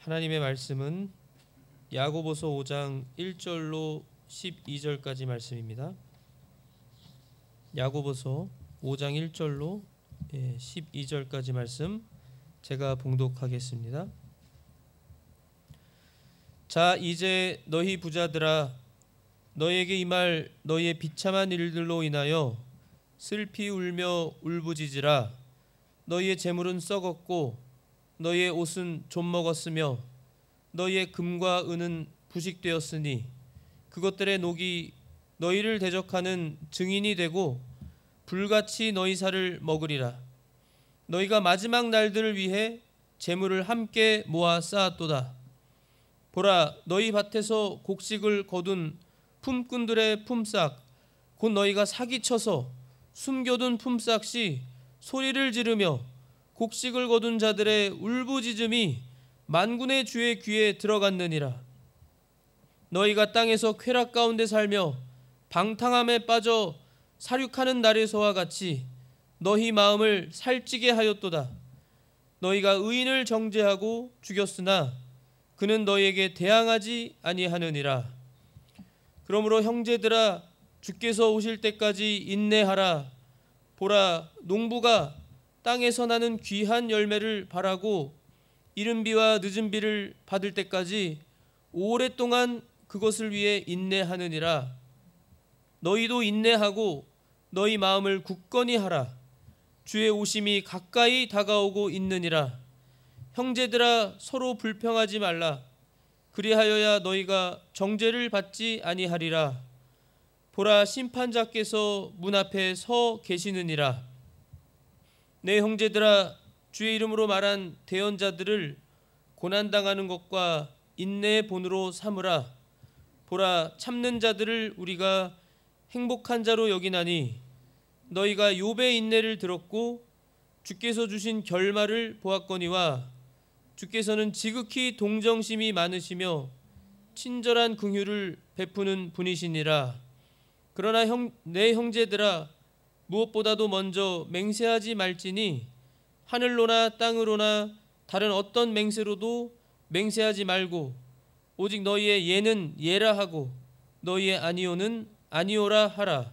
하나님의 말씀은 야고보서 5장 1절로 12절까지 말씀입니다. 야고보서 5장 1절로 12절까지 말씀 제가 봉독하겠습니다. 자, 이제 너희 부자들아, 너희에게 이 말 너희의 비참한 일들로 인하여 슬피 울며 울부짖으라. 너희의 재물은 썩었고 너희의 옷은 좀먹었으며 너희의 금과 은은 부식되었으니 그것들의 녹이 너희를 대적하는 증인이 되고 불같이 너희 살을 먹으리라. 너희가 마지막 날들을 위해 재물을 함께 모아 쌓았도다. 보라, 너희 밭에서 곡식을 거둔 품꾼들의 품삯 곧 너희가 사기쳐서 숨겨둔 품삯이 소리를 지르며 곡식을 거둔 자들의 울부짖음이 만군의 주의 귀에 들어갔느니라. 너희가 땅에서 쾌락 가운데 살며 방탕함에 빠져 사륙하는 날에서와 같이 너희 마음을 살찌게 하였도다. 너희가 의인을 정죄하고 죽였으나 그는 너희에게 대항하지 아니하느니라. 그러므로 형제들아, 주께서 오실 때까지 인내하라. 보라, 농부가 땅에서 나는 귀한 열매를 바라고 이른 비와 늦은 비를 받을 때까지 오랫동안 그것을 위해 인내하느니라. 너희도 인내하고 너희 마음을 굳건히 하라. 주의 오심이 가까이 다가오고 있느니라. 형제들아, 서로 불평하지 말라. 그리하여야 너희가 정죄를 받지 아니하리라. 보라, 심판자께서 문 앞에 서 계시느니라. 내 형제들아, 주의 이름으로 말한 대언자들을 고난당하는 것과 인내의 본으로 삼으라. 보라, 참는 자들을 우리가 행복한 자로 여기나니 너희가 욥의 인내를 들었고 주께서 주신 결말을 보았거니와 주께서는 지극히 동정심이 많으시며 친절한 긍휼을 베푸는 분이시니라. 그러나 내 형제들아, 무엇보다도 먼저 맹세하지 말지니 하늘로나 땅으로나 다른 어떤 맹세로도 맹세하지 말고 오직 너희의 예는 예라 하고 너희의 아니오는 아니오라 하라.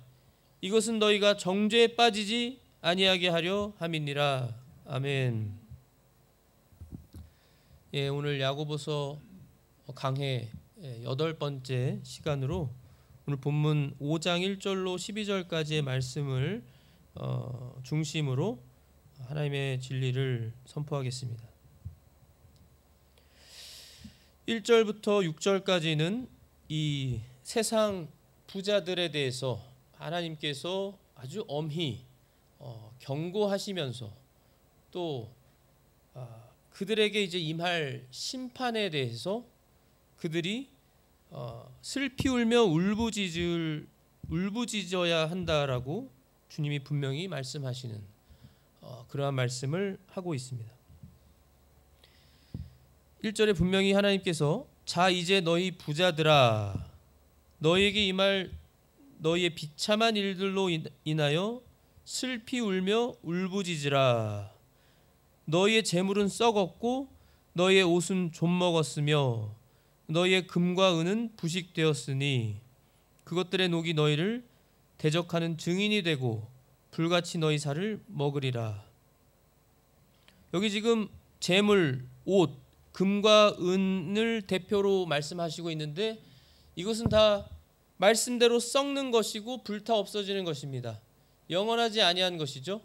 이것은 너희가 정죄에 빠지지 아니하게 하려 함이니라. 아멘. 오늘 야고보서 강해 8번째 시간으로 오늘 본문 5장 1절로 12절까지의 말씀을 중심으로 하나님의 진리를 선포하겠습니다. 1절부터 6절까지는 이 세상 부자들에 대해서 하나님께서 아주 엄히 경고하시면서 또 그들에게 이제 임할 심판에 대해서 그들이 슬피 울며 울부짖어야 한다라고 주님이 분명히 말씀하시는 그러한 말씀을 하고 있습니다. 1절에 분명히 하나님께서 자, 이제 너희 부자들아, 너희에게 임할 너희의 비참한 일들로 인하여 슬피 울며 울부짖으라. 너희의 재물은 썩었고 너희의 옷은 좀먹었으며 너희의 금과 은은 부식되었으니 그것들의 녹이 너희를 대적하는 증인이 되고 불같이 너희 살을 먹으리라. 여기 지금 재물, 옷, 금과 은을 대표로 말씀하시고 있는데 이것은 다 말씀대로 썩는 것이고 불타 없어지는 것입니다. 영원하지 아니한 것이죠.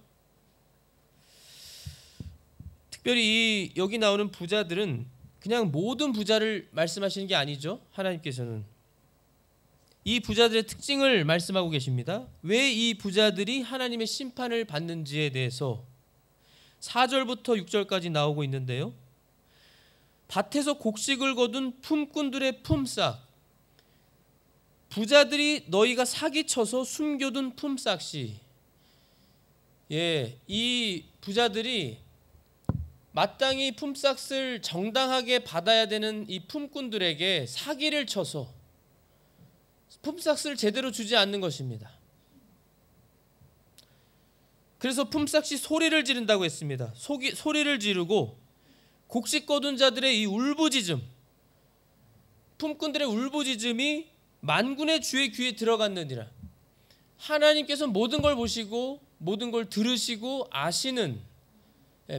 특별히 여기 나오는 부자들은 그냥 모든 부자를 말씀하시는 게 아니죠. 하나님께서는 이 부자들의 특징을 말씀하고 계십니다. 왜 이 부자들이 하나님의 심판을 받는지에 대해서 4절부터 6절까지 나오고 있는데요. 밭에서 곡식을 거둔 품꾼들의 품삯, 부자들이 너희가 사기쳐서 숨겨둔 품삯이, 이 부자들이 마땅히 품삯을 정당하게 받아야 되는 이 품꾼들에게 사기를 쳐서 품삯을 제대로 주지 않는 것입니다. 그래서 품삯이 소리를 지른다고 했습니다. 소리를 지르고 곡식 거둔 자들의 이 울부짖음, 품꾼들의 울부짖음이 만군의 주의 귀에 들어갔느니라. 하나님께서 모든 걸 보시고 모든 걸 들으시고 아시는,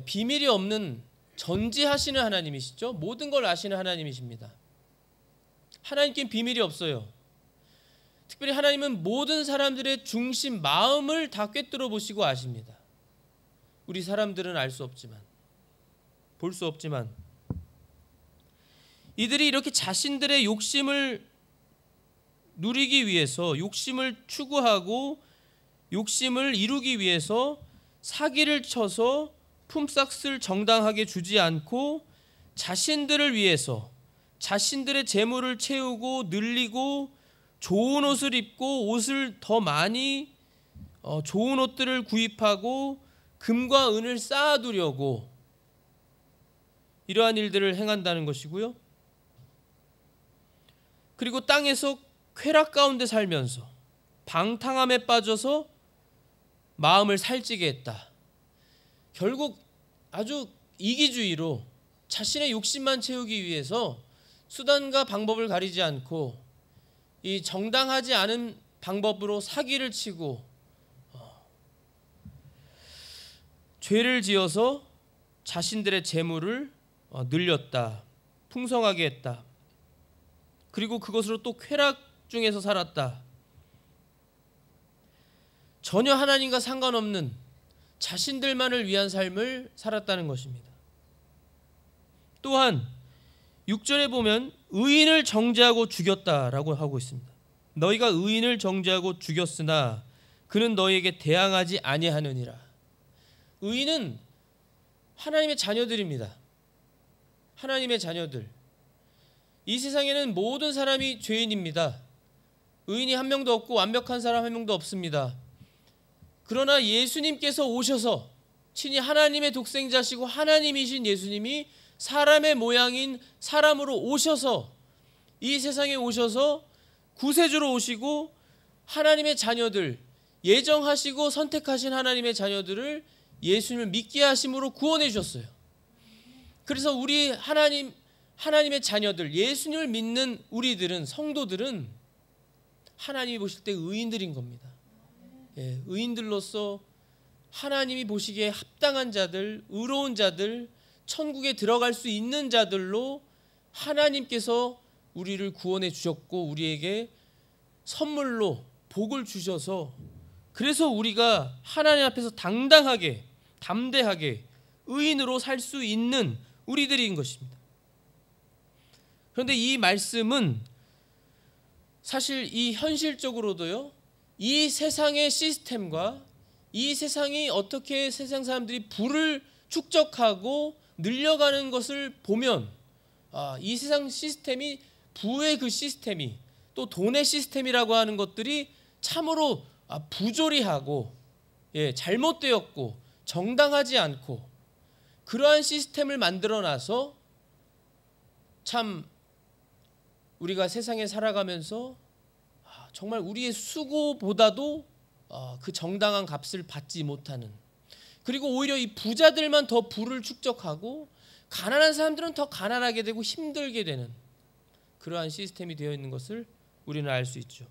비밀이 없는 전지하시는 하나님이시죠. 모든 걸 아시는 하나님이십니다. 하나님께는 비밀이 없어요. 특별히 하나님은 모든 사람들의 중심, 마음을 다 꿰뚫어 보시고 아십니다. 우리 사람들은 알 수 없지만, 볼 수 없지만, 이들이 이렇게 자신들의 욕심을 누리기 위해서, 욕심을 추구하고 욕심을 이루기 위해서 사기를 쳐서 품삯을 정당하게 주지 않고 자신들을 위해서 자신들의 재물을 채우고 늘리고 좋은 옷을 입고 옷을 더 많이 좋은 옷들을 구입하고 금과 은을 쌓아두려고 이러한 일들을 행한다는 것이고요. 그리고 땅에서 쾌락 가운데 살면서 방탕함에 빠져서 마음을 살찌게 했다. 결국 아주 이기주의로 자신의 욕심만 채우기 위해서 수단과 방법을 가리지 않고 이 정당하지 않은 방법으로 사기를 치고 죄를 지어서 자신들의 재물을 늘렸다. 풍성하게 했다. 그리고 그것으로 또 쾌락 중에서 살았다. 전혀 하나님과 상관없는 자신들만을 위한 삶을 살았다는 것입니다. 또한 6절에 보면 의인을 정죄하고 죽였다라고 하고 있습니다. 너희가 의인을 정죄하고 죽였으나 그는 너희에게 대항하지 아니하느니라. 의인은 하나님의 자녀들입니다. 하나님의 자녀들. 이 세상에는 모든 사람이 죄인입니다. 의인이 한 명도 없고 완벽한 사람 한 명도 없습니다. 그러나 예수님께서 오셔서 친히 하나님의 독생자시고 하나님이신 예수님이 사람의 모양인 사람으로 오셔서 이 세상에 오셔서 구세주로 오시고 하나님의 자녀들, 예정하시고 선택하신 하나님의 자녀들을 예수님을 믿게 하심으로 구원해 주셨어요. 그래서 우리 하나님의 자녀들, 예수님을 믿는 우리들은, 성도들은 하나님이 보실 때 의인들인 겁니다. 의인들로서 하나님이 보시기에 합당한 자들, 의로운 자들, 천국에 들어갈 수 있는 자들로 하나님께서 우리를 구원해 주셨고 우리에게 선물로 복을 주셔서 그래서 우리가 하나님 앞에서 당당하게, 담대하게 의인으로 살 수 있는 우리들인 것입니다. 그런데 이 말씀은 사실 이 현실적으로도요, 이 세상의 시스템과 이 세상이 어떻게 세상 사람들이 부를 축적하고 늘려가는 것을 보면 이 세상 시스템이, 부의 그 시스템이, 또 돈의 시스템이라고 하는 것들이 참으로 부조리하고 잘못되었고 정당하지 않고 그러한 시스템을 만들어놔서 참 우리가 세상에 살아가면서 정말 우리의 수고보다도 그 정당한 값을 받지 못하는, 그리고 오히려 이 부자들만 더 부를 축적하고 가난한 사람들은 더 가난하게 되고 힘들게 되는 그러한 시스템이 되어 있는 것을 우리는 알 수 있죠.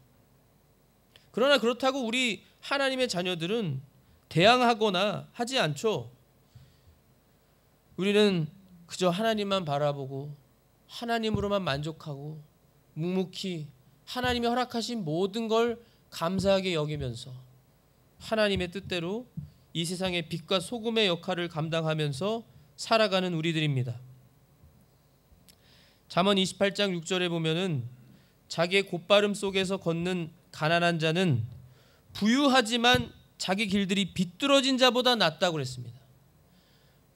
그러나 그렇다고 우리 하나님의 자녀들은 대항하거나 하지 않죠. 우리는 그저 하나님만 바라보고 하나님으로만 만족하고 묵묵히 하나님이 허락하신 모든 걸 감사하게 여기면서 하나님의 뜻대로 이 세상의 빛과 소금의 역할을 감당하면서 살아가는 우리들입니다. 잠언 28장 6절에 보면은 자기의 곧바름 속에서 걷는 가난한 자는 부유하지만 자기 길들이 비뚤어진 자보다 낫다고 그랬습니다.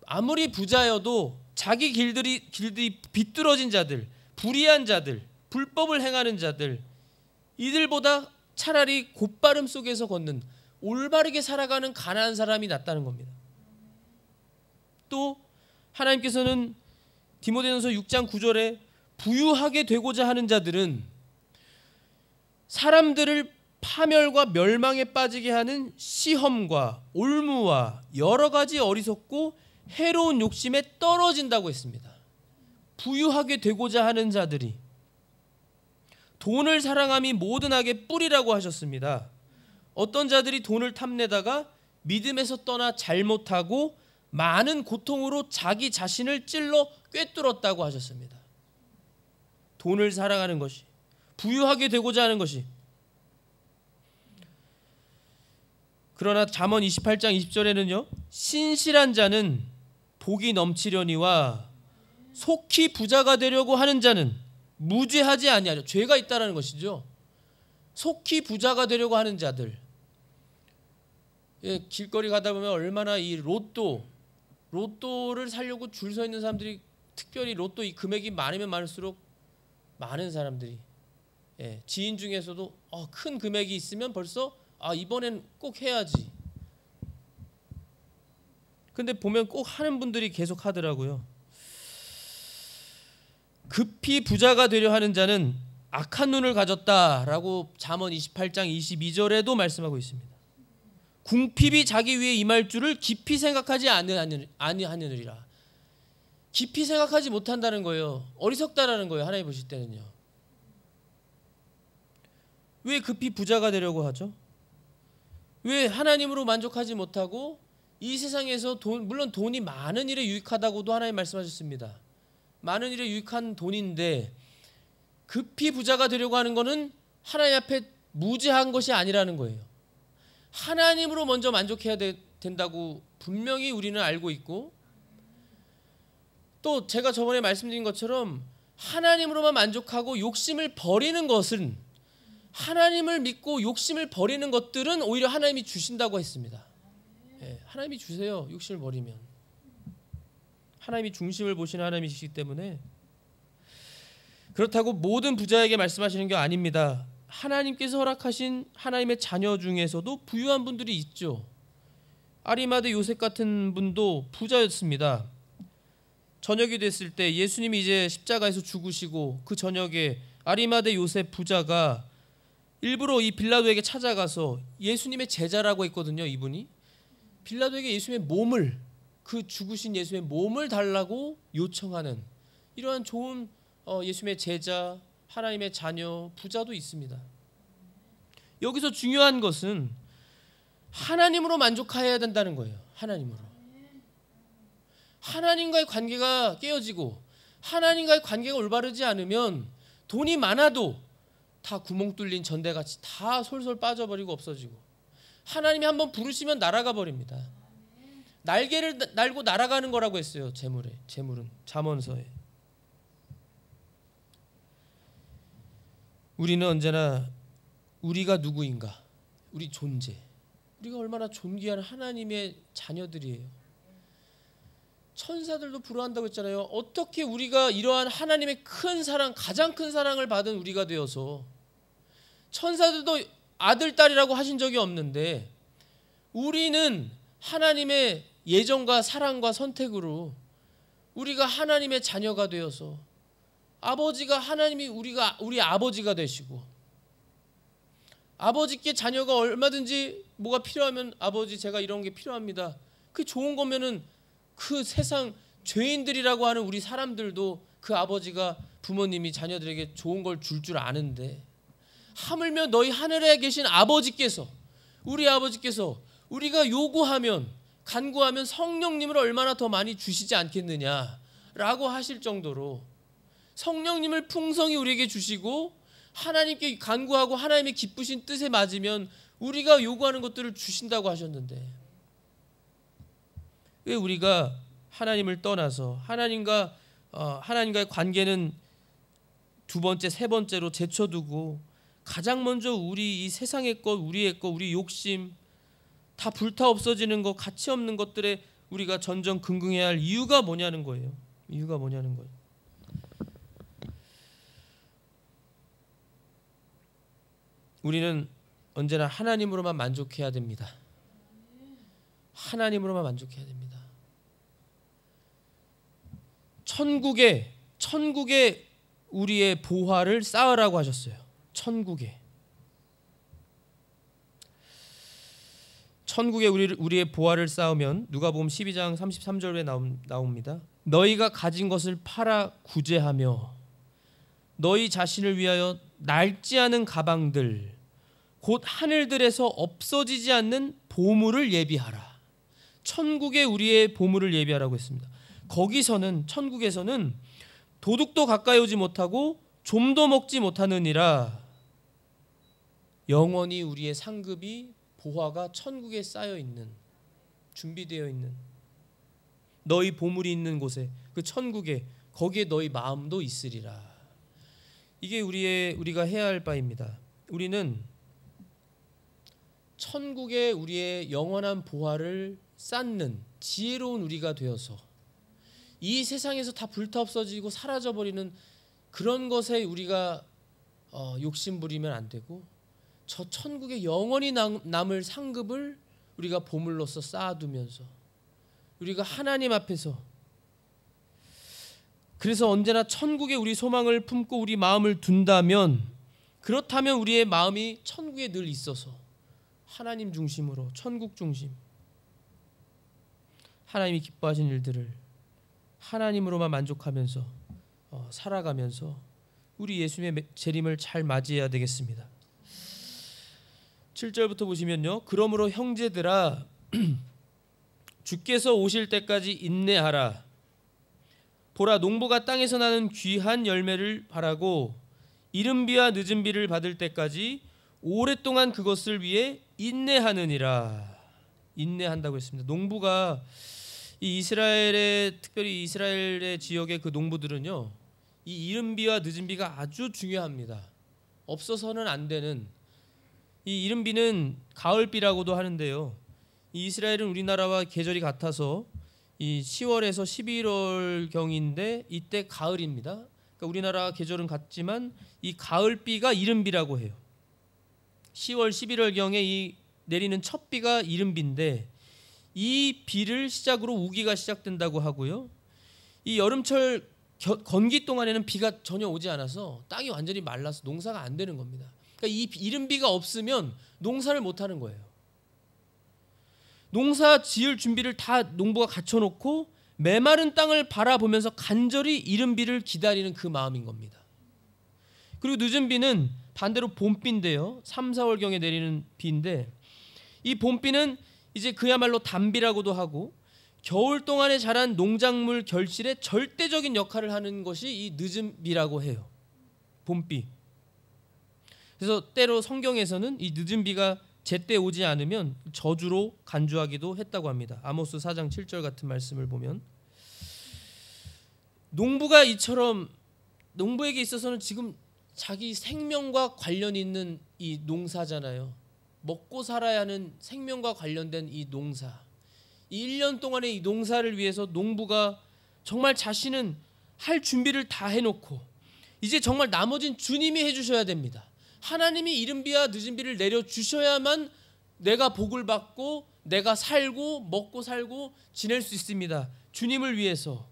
아무리 부자여도 자기 길들이 비뚤어진 자들, 불의한 자들, 불법을 행하는 자들, 이들보다 차라리 곧바름 속에서 걷는 올바르게 살아가는 가난한 사람이 낫다는 겁니다. 또 하나님께서는 디모데전서 6장 9절에 부유하게 되고자 하는 자들은 사람들을 파멸과 멸망에 빠지게 하는 시험과 올무와 여러 가지 어리석고 해로운 욕심에 떨어진다고 했습니다. 부유하게 되고자 하는 자들이 돈을 사랑함이 모든 악의 뿌리라고 하셨습니다. 어떤 자들이 돈을 탐내다가 믿음에서 떠나 잘못하고 많은 고통으로 자기 자신을 찔러 꿰뚫었다고 하셨습니다. 돈을 사랑하는 것이, 부유하게 되고자 하는 것이. 그러나 잠언 28장 20절에는요, 신실한 자는 복이 넘치려니와 속히 부자가 되려고 하는 자는 무죄하지 아니하려. 죄가 있다라는 것이죠. 속히 부자가 되려고 하는 자들. 예, 길거리 가다 보면 얼마나 이 로또를 사려고 줄 서 있는 사람들이, 특별히 로또 이 금액이 많으면 많을수록 많은 사람들이, 예, 지인 중에서도 큰 금액이 있으면 벌써 이번엔 꼭 해야지. 근데 보면 꼭 하는 분들이 계속 하더라고요. 급히 부자가 되려 하는 자는 악한 눈을 가졌다라고 잠언 28장 22절에도 말씀하고 있습니다. 궁핍이 자기 위에 임할 줄을 깊이 생각하지 아니하느니라. 깊이 생각하지 못한다는 거예요. 어리석다라는 거예요. 하나님 보실 때는요. 왜 급히 부자가 되려고 하죠? 왜 하나님으로 만족하지 못하고 이 세상에서 물론 돈이 많은 일에 유익하다고도 하나님 말씀하셨습니다. 많은 일에 유익한 돈인데 급히 부자가 되려고 하는 것은 하나님 앞에 무죄한 것이 아니라는 거예요. 하나님으로 먼저 만족해야 된다고 분명히 우리는 알고 있고, 또 제가 저번에 말씀드린 것처럼 하나님으로만 만족하고 욕심을 버리는 것은, 하나님을 믿고 욕심을 버리는 것들은 오히려 하나님이 주신다고 했습니다. 예, 하나님이 주세요. 욕심을 버리면. 하나님이 중심을 보시는 하나님이시기 때문에. 그렇다고 모든 부자에게 말씀하시는 게 아닙니다. 하나님께서 허락하신 하나님의 자녀 중에서도 부유한 분들이 있죠. 아리마대 요셉 같은 분도 부자였습니다. 저녁이 됐을 때 예수님이 이제 십자가에서 죽으시고 그 저녁에 아리마대 요셉 부자가 일부러 이 빌라도에게 찾아가서, 예수님의 제자라고 했거든요. 이분이 빌라도에게 예수님의 몸을, 그 죽으신 예수님의 몸을 달라고 요청하는 이러한 좋은 예수님의 제자, 하나님의 자녀, 부자도 있습니다. 여기서 중요한 것은 하나님으로 만족해야 된다는 거예요. 하나님으로. 하나님과의 관계가 깨어지고 하나님과의 관계가 올바르지 않으면 돈이 많아도 다 구멍 뚫린 전대같이 다 솔솔 빠져버리고 없어지고, 하나님이 한번 부르시면 날아가 버립니다. 날개를 날고 날아가는 거라고 했어요. 재물은 잠언서에. 우리는 언제나 우리가 누구인가, 우리 존재, 우리가 얼마나 존귀한 하나님의 자녀들이에요. 천사들도 부러워한다고 했잖아요. 어떻게 우리가 이러한 하나님의 큰 사랑, 가장 큰 사랑을 받은 우리가 되어서, 천사들도 아들, 딸이라고 하신 적이 없는데 우리는 하나님의 예정과 사랑과 선택으로 우리가 하나님의 자녀가 되어서, 아버지가 하나님이 우리 아버지가 되시고, 아버지께 자녀가 얼마든지 뭐가 필요하면 아버지 제가 이런 게 필요합니다. 그게 좋은 거면은 그 세상 죄인들이라고 하는 우리 사람들도 그 아버지가, 부모님이 자녀들에게 좋은 걸 줄 아는데, 하물며 너희 하늘에 계신 아버지께서, 우리 아버지께서 우리가 요구하면, 간구하면 성령님을 얼마나 더 많이 주시지 않겠느냐라고 하실 정도로 성령님을 풍성히 우리에게 주시고, 하나님께 간구하고 하나님의 기쁘신 뜻에 맞으면 우리가 요구하는 것들을 주신다고 하셨는데, 왜 우리가 하나님을 떠나서 하나님과의 관계는 두 번째, 세 번째로 제쳐두고 가장 먼저 우리 이 세상의 것, 우리의 것, 우리 욕심 다 불타 없어지는 것, 가치 없는 것들에 우리가 전전긍긍해야 할 이유가 뭐냐는 거예요. 이유가 뭐냐는 거예요. 우리는 언제나 하나님으로만 만족해야 됩니다. 하나님으로만 만족해야 됩니다. 천국에 우리의 보화를 쌓으라고 하셨어요. 천국에 우리의 보화를 쌓으면 누가복음 12장 33절에 나옵니다. 너희가 가진 것을 팔아 구제하며 너희 자신을 위하여 낡지 않은 가방들 곧 하늘들에서 없어지지 않는 보물을 예비하라. 천국에 우리의 보물을 예비하라고 했습니다. 거기서는 천국에서는 도둑도 가까이 오지 못하고 좀도 먹지 못하느니라. 영원히 우리의 상급이 보화가 천국에 쌓여 있는, 준비되어 있는, 너희 보물이 있는 곳에, 그 천국에, 거기에 너희 마음도 있으리라. 이게 우리가 해야 할 바입니다. 우리는 천국에 우리의 영원한 보화를 쌓는 지혜로운 우리가 되어서 이 세상에서 다 불타 없어지고 사라져버리는 그런 것에 우리가 욕심부리면 안 되고, 저 천국에 영원히 남을 상급을 우리가 보물로서 쌓아두면서 우리가 하나님 앞에서, 그래서 언제나 천국에 우리 소망을 품고 우리 마음을 둔다면, 그렇다면 우리의 마음이 천국에 늘 있어서 하나님 중심으로, 천국 중심, 하나님이 기뻐하신 일들을 하나님으로만 만족하면서 살아가면서 우리 예수님의 재림을 잘 맞이해야 되겠습니다. 7절부터 보시면요, 그러므로 형제들아 주께서 오실 때까지 인내하라. 보라, 농부가 땅에서 나는 귀한 열매를 바라고 이른 비와 늦은 비를 받을 때까지 오랫동안 그것을 위해 인내하느니라. 인내한다고 했습니다. 농부가 이 이스라엘의, 특별히 이스라엘의 지역의 그 농부들은요, 이 이른 비와 늦은 비가 아주 중요합니다. 없어서는 안 되는, 이 이른 비는 가을비라고도 하는데요, 이 이스라엘은 우리나라와 계절이 같아서 이 10월에서 11월 경인데 이때 가을입니다. 그러니까 우리나라 계절은 같지만 이 가을비가 이른 비라고 해요. 10월 11월 경에 이 내리는 첫 비가 이른 비인데, 이 비를 시작으로 우기가 시작된다고 하고요, 이 여름철 건기 동안에는 비가 전혀 오지 않아서 땅이 완전히 말라서 농사가 안 되는 겁니다. 그러니까 이 이른 비가 없으면 농사를 못 하는 거예요. 농사 지을 준비를 다 농부가 갖춰놓고 메마른 땅을 바라보면서 간절히 이른 비를 기다리는 그 마음인 겁니다. 그리고 늦은 비는 반대로 봄비인데요, 3, 4월경에 내리는 비인데, 이 봄비는 이제 그야말로 단비라고도 하고 겨울 동안에 자란 농작물 결실에 절대적인 역할을 하는 것이 이 늦은 비라고 해요. 봄비. 그래서 때로 성경에서는 이 늦은 비가 제때 오지 않으면 저주로 간주하기도 했다고 합니다. 아모스 4장 7절 같은 말씀을 보면, 농부가 이처럼, 농부에게 있어서는 지금 자기 생명과 관련 있는 이 농사잖아요. 먹고 살아야 하는 생명과 관련된 이 농사, 이 1년 동안의 이 농사를 위해서 농부가 정말 자신은 할 준비를 다 해놓고 이제 정말 나머진 주님이 해주셔야 됩니다. 하나님이 이른 비와 늦은 비를 내려주셔야만 내가 복을 받고 내가 살고 먹고 살고 지낼 수 있습니다. 주님을 위해서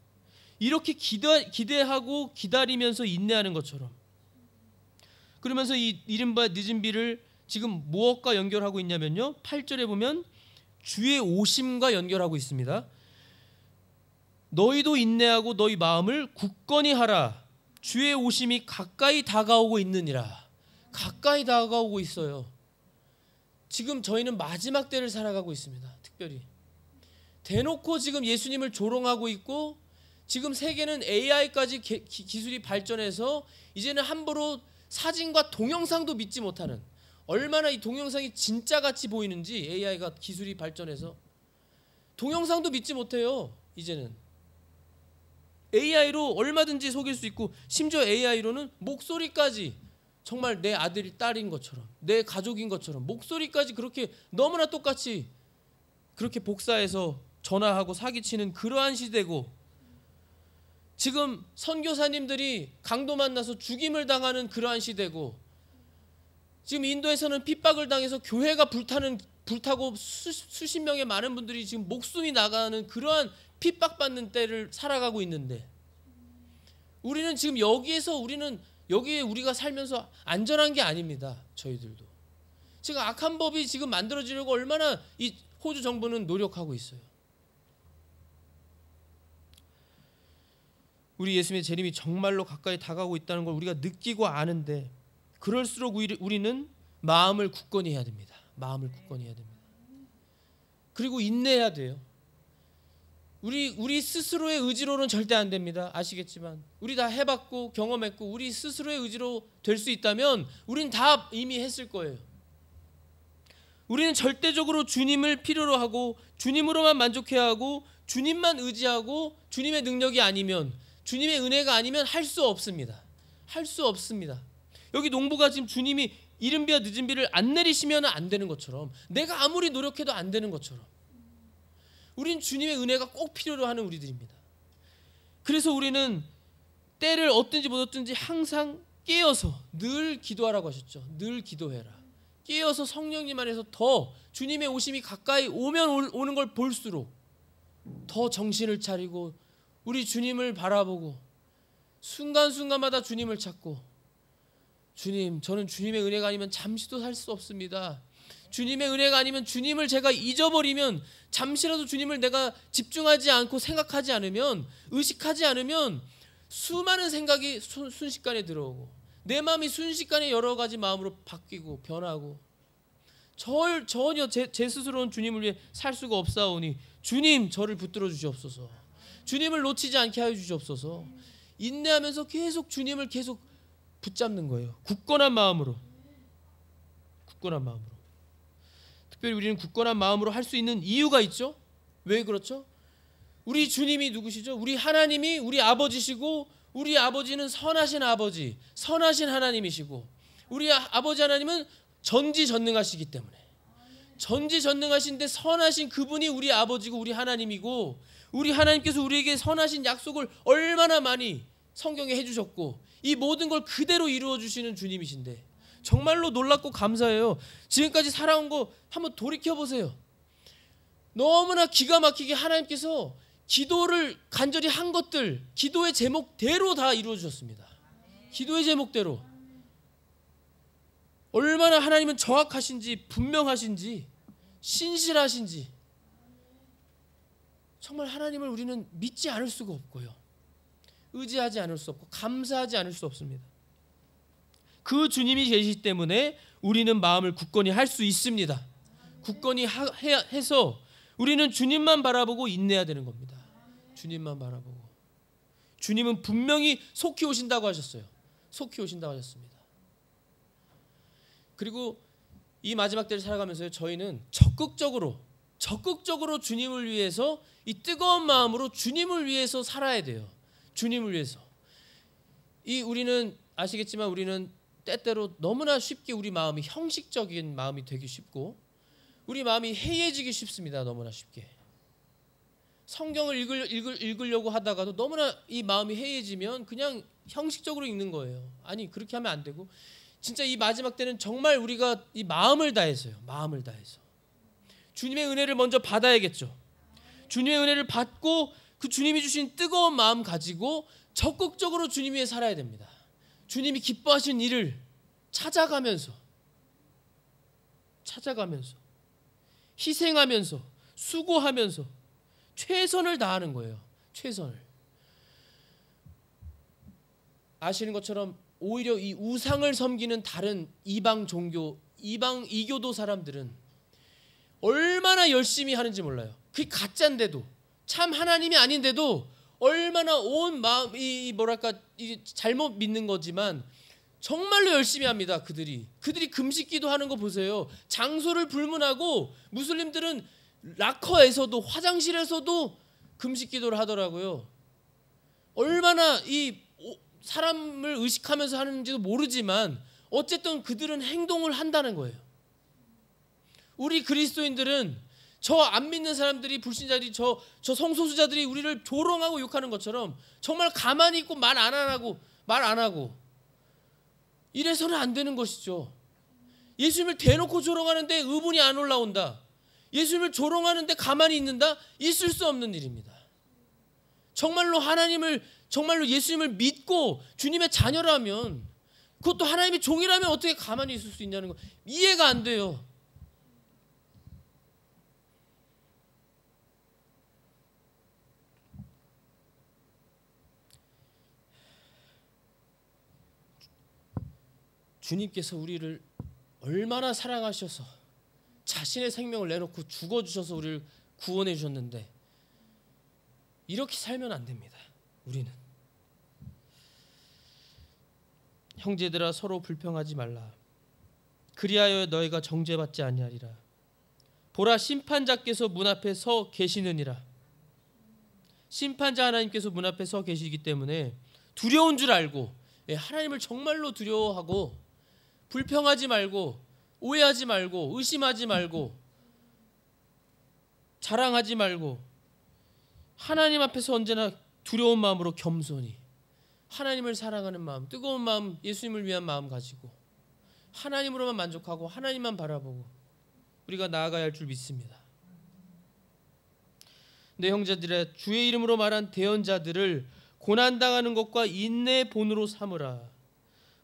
이렇게 기대하고 기다리면서 인내하는 것처럼, 그러면서 이 이른 비와 늦은 비를 지금 무엇과 연결하고 있냐면요, 8절에 보면 주의 오심과 연결하고 있습니다. 너희도 인내하고 너희 마음을 굳건히 하라. 주의 오심이 가까이 다가오고 있느니라. 가까이 다가오고 있어요. 지금 저희는 마지막 때를 살아가고 있습니다. 특별히 대놓고 지금 예수님을 조롱하고 있고, 지금 세계는 AI까지 기술이 발전해서 이제는 함부로 사진과 동영상도 믿지 못하는, 얼마나 이 동영상이 진짜같이 보이는지 AI가 기술이 발전해서 동영상도 믿지 못해요. 이제는 AI로 얼마든지 속일 수 있고, 심지어 AI로는 목소리까지 정말 내 아들이 딸인 것처럼, 내 가족인 것처럼 목소리까지 그렇게 너무나 똑같이 그렇게 복사해서 전화하고 사기치는 그러한 시대고, 지금 선교사님들이 강도 만나서 죽임을 당하는 그러한 시대고, 지금 인도에서는 핍박을 당해서 교회가 불타고 수십 명의 많은 분들이 지금 목숨이 나가는 그러한 핍박받는 때를 살아가고 있는데, 우리는 지금 여기에 우리가 살면서 안전한 게 아닙니다. 저희들도 지금 악한 법이 지금 만들어지려고 얼마나 이 호주 정부는 노력하고 있어요. 우리 예수님의 재림이 정말로 가까이 다가오고 있다는 걸 우리가 느끼고 아는데 그럴수록 우리는 마음을 굳건히 해야 됩니다. 마음을 굳건히 해야 됩니다. 그리고 인내해야 돼요. 우리 스스로의 의지로는 절대 안 됩니다. 아시겠지만 우리 다 해봤고 경험했고 우리 스스로의 의지로 될 수 있다면 우리는 다 이미 했을 거예요. 우리는 절대적으로 주님을 필요로 하고 주님으로만 만족해야 하고 주님만 의지하고 주님의 능력이 아니면 주님의 은혜가 아니면 할 수 없습니다. 할 수 없습니다. 여기 농부가 지금 주님이 이른 비와 늦은 비를 안 내리시면 안 되는 것처럼 내가 아무리 노력해도 안 되는 것처럼 우린 주님의 은혜가 꼭 필요로 하는 우리들입니다. 그래서 우리는 때를 얻든지 못 얻든지 항상 깨어서 늘 기도하라고 하셨죠. 늘 기도해라. 깨어서 성령님 안에서 더 주님의 오심이 가까이 오는 걸 볼수록 더 정신을 차리고 우리 주님을 바라보고 순간순간마다 주님을 찾고 주님, 저는 주님의 은혜가 아니면 잠시도 살 수 없습니다. 주님의 은혜가 아니면 주님을 제가 잊어버리면 잠시라도 주님을 내가 집중하지 않고 생각하지 않으면 의식하지 않으면 수많은 생각이 순식간에 들어오고 내 마음이 순식간에 여러 가지 마음으로 바뀌고 변하고 전혀 제 스스로는 주님을 위해 살 수가 없사오니 주님 저를 붙들어 주시옵소서. 주님을 놓치지 않게 하여 주시옵소서. 인내하면서 계속 주님을 계속 붙잡는 거예요. 굳건한 마음으로. 굳건한 마음으로. 특별히 우리는 굳건한 마음으로 할 수 있는 이유가 있죠. 왜 그렇죠? 우리 주님이 누구시죠? 우리 하나님이 우리 아버지시고 우리 아버지는 선하신 아버지, 선하신 하나님이시고 우리 아버지 하나님은 전지전능하시기 때문에 전지전능하신데 선하신 그분이 우리 아버지고 우리 하나님이고 우리 하나님께서 우리에게 선하신 약속을 얼마나 많이 성경에 해주셨고 이 모든 걸 그대로 이루어주시는 주님이신데 정말로 놀랍고 감사해요. 지금까지 살아온 거 한번 돌이켜보세요. 너무나 기가 막히게 하나님께서 기도를 간절히 한 것들 기도의 제목대로 다 이루어주셨습니다. 기도의 제목대로. 얼마나 하나님은 정확하신지 분명하신지 신실하신지 정말 하나님을 우리는 믿지 않을 수가 없고요. 의지하지 않을 수 없고 감사하지 않을 수 없습니다. 그 주님이 계시기 때문에 우리는 마음을 굳건히 할 수 있습니다. 굳건히 해서 우리는 주님만 바라보고 인내해야 되는 겁니다. 주님만 바라보고. 주님은 분명히 속히 오신다고 하셨어요. 속히 오신다고 하셨습니다. 그리고 이 마지막 때를 살아가면서 저희는 적극적으로 주님을 위해서 이 뜨거운 마음으로 주님을 위해서 살아야 돼요. 주님을 위해서. 우리는 아시겠지만 우리는 때때로 너무나 쉽게 우리 마음이 형식적인 마음이 되기 쉽고 우리 마음이 해이해지기 쉽습니다. 너무나 쉽게. 성경을 읽으려고 하다가도 너무나 이 마음이 해이해지면 그냥 형식적으로 읽는 거예요. 아니 그렇게 하면 안 되고 진짜 이 마지막 때는 정말 우리가 이 마음을 다해서요. 마음을 다해서. 주님의 은혜를 먼저 받아야겠죠. 주님의 은혜를 받고 그 주님이 주신 뜨거운 마음 가지고 적극적으로 주님 위해 살아야 됩니다. 주님이 기뻐하신 일을 찾아가면서 희생하면서 수고하면서 최선을 다하는 거예요. 최선을. 아시는 것처럼 오히려 이 우상을 섬기는 다른 이방 종교, 이교도 사람들은 얼마나 열심히 하는지 몰라요. 그게 가짜인데도 참 하나님이 아닌데도 얼마나 온 마음이 이 잘못 믿는 거지만 정말로 열심히 합니다. 그들이 금식기도 하는 거 보세요. 장소를 불문하고 무슬림들은 락커에서도 화장실에서도 금식기도를 하더라고요. 얼마나 이 사람을 의식하면서 하는지도 모르지만 어쨌든 그들은 행동을 한다는 거예요. 우리 그리스도인들은 저 안 믿는 사람들이 불신자들이 저 성소수자들이 우리를 조롱하고 욕하는 것처럼 정말 가만히 있고 말 안 하고 이래서는 안 되는 것이죠. 예수님을 대놓고 조롱하는데 의분이 안 올라온다. 예수님을 조롱하는데 가만히 있는다? 있을 수 없는 일입니다. 정말로 예수님을 믿고 주님의 자녀라면 그것도 하나님의 종이라면 어떻게 가만히 있을 수 있냐는 거 이해가 안 돼요. 주님께서 우리를 얼마나 사랑하셔서 자신의 생명을 내놓고 죽어주셔서 우리를 구원해 주셨는데 이렇게 살면 안 됩니다. 우리는. 형제들아 서로 불평하지 말라. 그리하여 너희가 정죄받지 아니하리라. 보라 심판자께서 문 앞에 서 계시느니라. 심판자 하나님께서 문 앞에 서 계시기 때문에 두려운 줄 알고 하나님을 정말로 두려워하고 불평하지 말고 오해하지 말고 의심하지 말고 자랑하지 말고 하나님 앞에서 언제나 두려운 마음으로 겸손히 하나님을 사랑하는 마음, 뜨거운 마음, 예수님을 위한 마음 가지고 하나님으로만 만족하고 하나님만 바라보고 우리가 나아가야 할 줄 믿습니다. 내 형제들의 주의 이름으로 말한 대언자들을 고난당하는 것과 인내의 본으로 삼으라.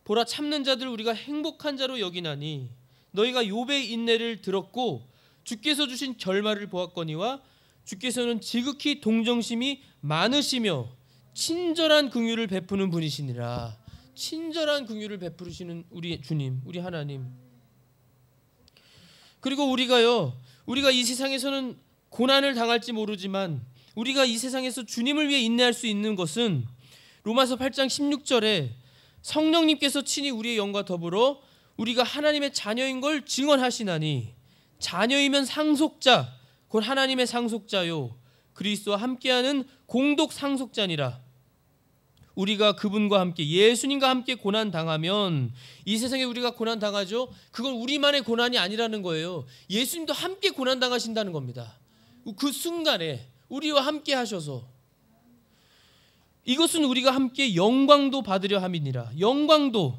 보라 참는 자들 우리가 행복한 자로 여기나니 너희가 욥의 인내를 들었고 주께서 주신 결말을 보았거니와 주께서는 지극히 동정심이 많으시며 친절한 긍휼을 베푸는 분이시니라. 친절한 긍휼을 베푸시는 우리 주님, 우리 하나님. 그리고 우리가 이 세상에서는 고난을 당할지 모르지만 우리가 이 세상에서 주님을 위해 인내할 수 있는 것은 로마서 8장 16절에 성령님께서 친히 우리의 영과 더불어 우리가 하나님의 자녀인 걸 증언하시나니 자녀이면 상속자 곧 하나님의 상속자요 그리스도와 함께하는 공동 상속자니라. 우리가 그분과 함께 예수님과 함께 고난 당하면 이 세상에 우리가 고난 당하죠. 그건 우리만의 고난이 아니라는 거예요. 예수님도 함께 고난 당하신다는 겁니다. 그 순간에 우리와 함께 하셔서 이것은 우리가 함께 영광도 받으려 함이니라. 영광도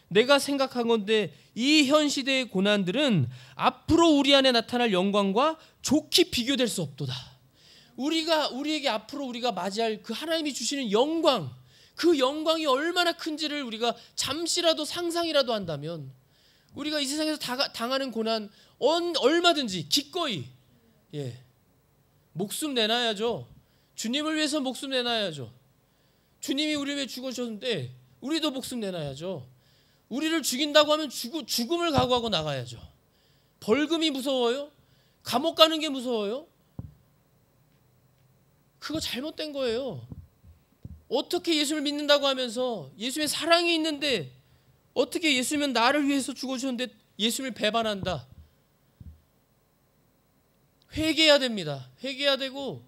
내가 생각한 건데 이 현 시대의 고난들은 앞으로 우리 안에 나타날 영광과 좋게 비교될 수 없도다. 우리에게 앞으로 우리가 맞이할 그 하나님이 주시는 영광, 그 영광이 얼마나 큰지를 우리가 잠시라도 상상이라도 한다면 우리가 이 세상에서 당하는 고난 얼마든지 기꺼이 목숨 내놔야죠. 주님을 위해서 목숨 내놔야죠. 주님이 우리를 위해 죽으셨는데 우리도 목숨 내놔야죠. 우리를 죽인다고 하면 죽음을 각오하고 나가야죠. 벌금이 무서워요? 감옥 가는 게 무서워요? 그거 잘못된 거예요. 어떻게 예수를 믿는다고 하면서 예수님의 사랑이 있는데 어떻게 예수님은 나를 위해서 죽어주셨는데 예수님을 배반한다. 회개해야 됩니다. 회개해야 되고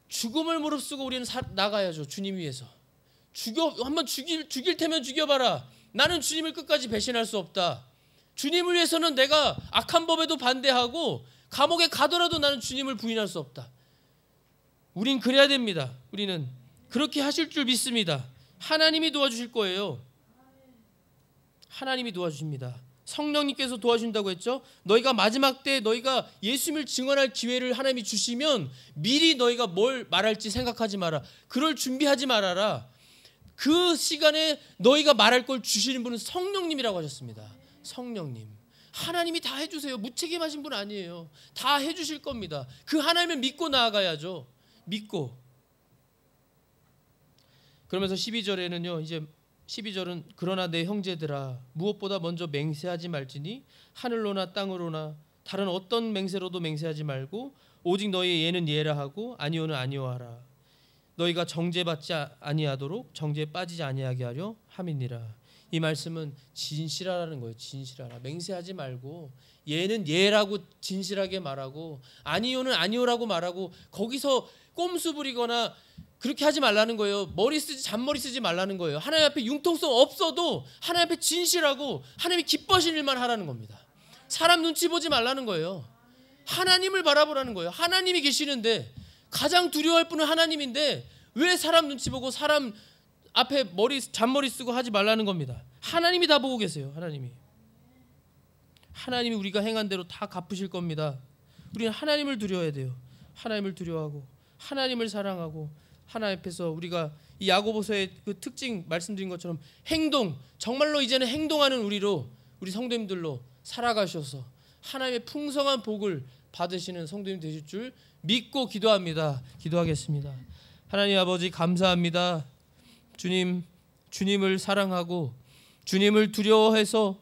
죽음을 무릅쓰고 우리는 나가야죠. 주님 위해서. 한번 죽일 테면 죽여봐라. 나는 주님을 끝까지 배신할 수 없다. 주님을 위해서는 내가 악한 법에도 반대하고 감옥에 가더라도 나는 주님을 부인할 수 없다. 우린 그래야 됩니다. 우리는 그렇게 하실 줄 믿습니다. 하나님이 도와주실 거예요. 하나님이 도와주십니다. 성령님께서 도와준다고 했죠. 너희가 마지막 때 너희가 예수님을 증언할 기회를 하나님이 주시면 미리 너희가 뭘 말할지 생각하지 마라. 그럴 준비하지 말아라. 그 시간에 너희가 말할 걸 주시는 분은 성령님이라고 하셨습니다. 성령님. 하나님이 다 해주세요. 무책임하신 분 아니에요. 다 해주실 겁니다. 그 하나님을 믿고 나아가야죠. 믿고. 그러면서 12절에는요. 이제 12절은 그러나 내 형제들아 무엇보다 먼저 맹세하지 말지니 하늘로나 땅으로나 다른 어떤 맹세로도 맹세하지 말고 오직 너희의 예는 예라 하고 아니오는 아니오하라. 너희가 정죄받지 아니하도록 정죄에 빠지지 아니하게 하려 함이니라. 이 말씀은 진실하라는 거예요. 진실하라. 맹세하지 말고 예는 예라고 진실하게 말하고 아니오는 아니오라고 말하고 거기서 꼼수 부리거나 그렇게 하지 말라는 거예요. 잔머리 쓰지 말라는 거예요. 하나님 앞에 융통성 없어도 하나님 앞에 진실하고 하나님이 기뻐하시는 일만 하라는 겁니다. 사람 눈치 보지 말라는 거예요. 하나님을 바라보라는 거예요. 하나님이 계시는데 가장 두려워할 분은 하나님인데 왜 사람 눈치 보고 사람 앞에 잔머리 쓰고 하지 말라는 겁니다. 하나님이 다 보고 계세요. 하나님이 우리가 행한 대로 다 갚으실 겁니다. 우리는 하나님을 두려워야 돼요. 하나님을 두려워하고 하나님을 사랑하고 하나님 앞에서 우리가 이 야고보서의 그 특징 말씀드린 것처럼 정말로 이제는 행동하는 우리 성도님들로 살아가셔서 하나님의 풍성한 복을 받으시는 성도님 되실 줄 믿고 기도합니다. 기도하겠습니다. 하나님 아버지 감사합니다. 주님을 사랑하고 주님을 두려워해서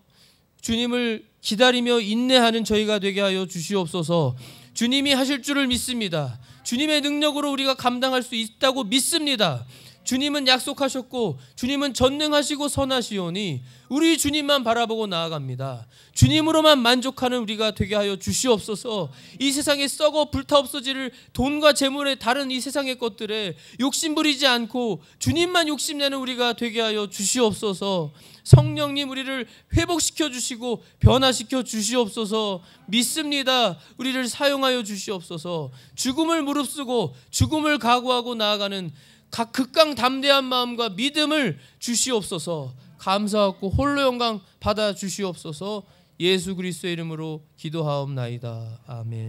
주님을 기다리며 인내하는 저희가 되게 하여 주시옵소서. 주님이 하실 줄을 믿습니다. 주님의 능력으로 우리가 감당할 수 있다고 믿습니다. 주님은 약속하셨고 주님은 전능하시고 선하시오니 우리 주님만 바라보고 나아갑니다. 주님으로만 만족하는 우리가 되게 하여 주시옵소서. 이 세상에 썩어 불타 없어질 돈과 재물의 다른 이 세상의 것들에 욕심부리지 않고 주님만 욕심내는 우리가 되게 하여 주시옵소서. 성령님 우리를 회복시켜 주시고 변화시켜 주시옵소서. 믿습니다. 우리를 사용하여 주시옵소서. 죽음을 무릅쓰고 죽음을 각오하고 나아가는 각 극강 담대한 마음과 믿음을 주시옵소서. 감사하고 홀로 영광 받아 주시옵소서. 예수 그리스도의 이름으로 기도하옵나이다. 아멘.